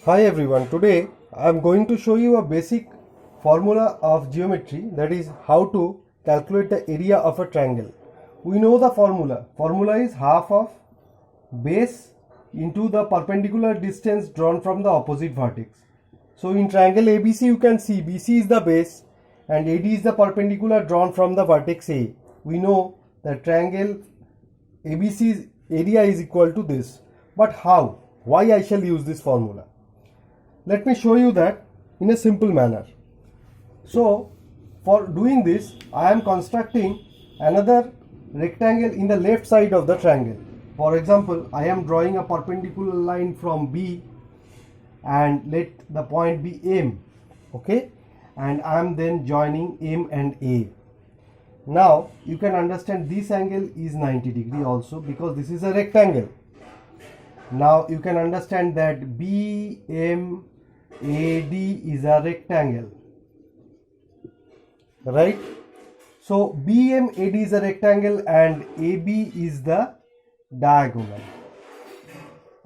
Hi everyone, today I am going to show you a basic formula of geometry, that is how to calculate the area of a triangle. We know the formula. Formula is half of base into the perpendicular distance drawn from the opposite vertex. So in triangle ABC you can see BC is the base and AD is the perpendicular drawn from the vertex A. We know that triangle ABC's area is equal to this. But how? Why I shall use this formula? Let me show you that in a simple manner. So for doing this, I am constructing another rectangle in the left side of the triangle. For example, I am drawing a perpendicular line from B and let the point be M. Okay, and I am then joining M and A. Now you can understand this angle is 90 degree also because this is a rectangle. Now you can understand that BM AD is a rectangle, right? So BM AD is a rectangle and AB is the diagonal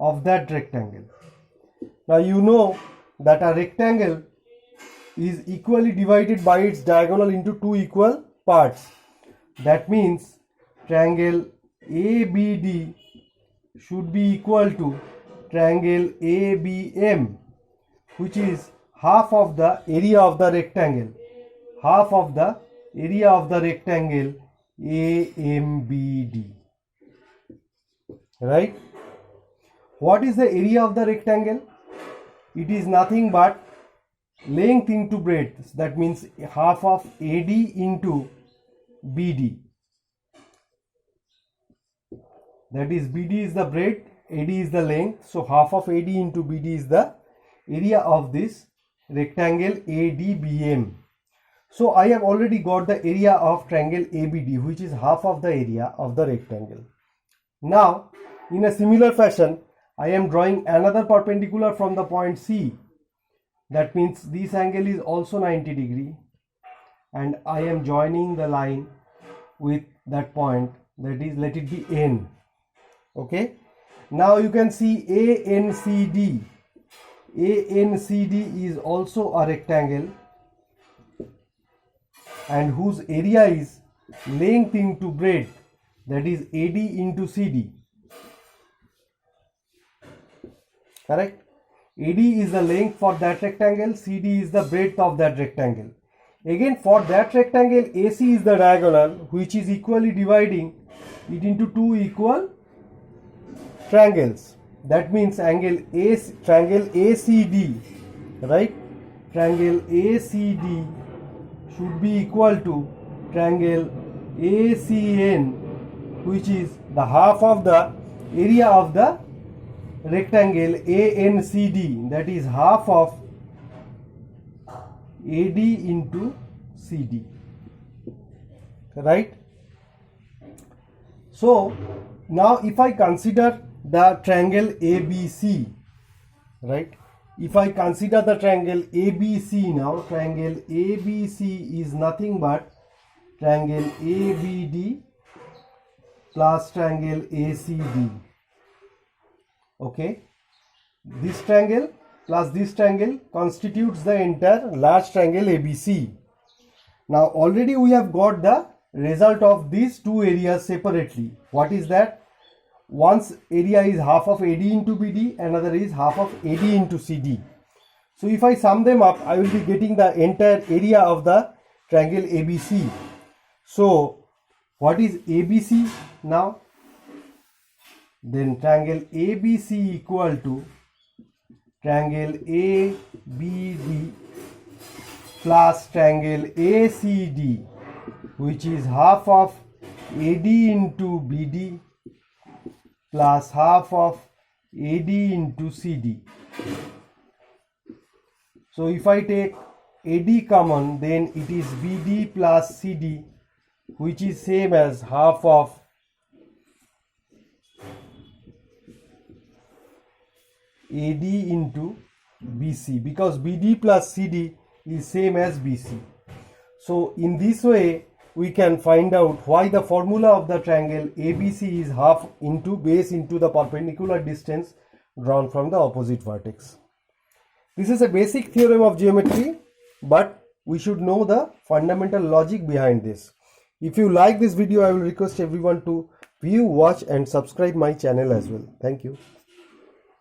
of that rectangle. Now you know that a rectangle is equally divided by its diagonal into two equal parts. That means triangle ABD should be equal to triangle ABM, which is half of the area of the rectangle, half of the area of the rectangle AMBD, right? What is the area of the rectangle? It is nothing but length into breadth. That means half of AD into BD. That is BD is the breadth, AD is the length. So half of AD into BD is the area of this rectangle ADBM. So I have already got the area of triangle ABD, which is half of the area of the rectangle. Now in a similar fashion, I am drawing another perpendicular from the point C. That means this angle is also 90 degree and I am joining the line with that point, that is, let it be N. Okay, now you can see ANCD. ANCD is also a rectangle and whose area is length into breadth, that is AD into CD. Correct? AD is the length for that rectangle, CD is the breadth of that rectangle. Again, for that rectangle, AC is the diagonal, which is equally dividing it into two equal triangles. That means triangle ACD, right? Triangle ACD should be equal to triangle ACN, which is the half of the area of the rectangle ANCD, that is half of AD into CD, right? So now if I consider the triangle ABC, right? If I consider the triangle ABC now, triangle ABC is nothing but triangle ABD plus triangle ACD. Okay, this triangle plus this triangle constitutes the entire large triangle ABC. Now already we have got the result of these two areas separately. What is that? One's area is half of AD into BD, another is half of AD into CD. So if I sum them up, I will be getting the entire area of the triangle ABC. So what is ABC now? Then triangle ABC equal to triangle ABD plus triangle ACD, which is half of AD into BD plus half of AD into CD. So if I take AD common, then it is BD plus CD, which is same as half of AD into BC, because BD plus CD is same as BC. So in this way we can find out why the formula of the triangle ABC is half into base into the perpendicular distance drawn from the opposite vertex. This is a basic theorem of geometry, but we should know the fundamental logic behind this. If you like this video, I will request everyone to view, watch and subscribe my channel as well. Thank you.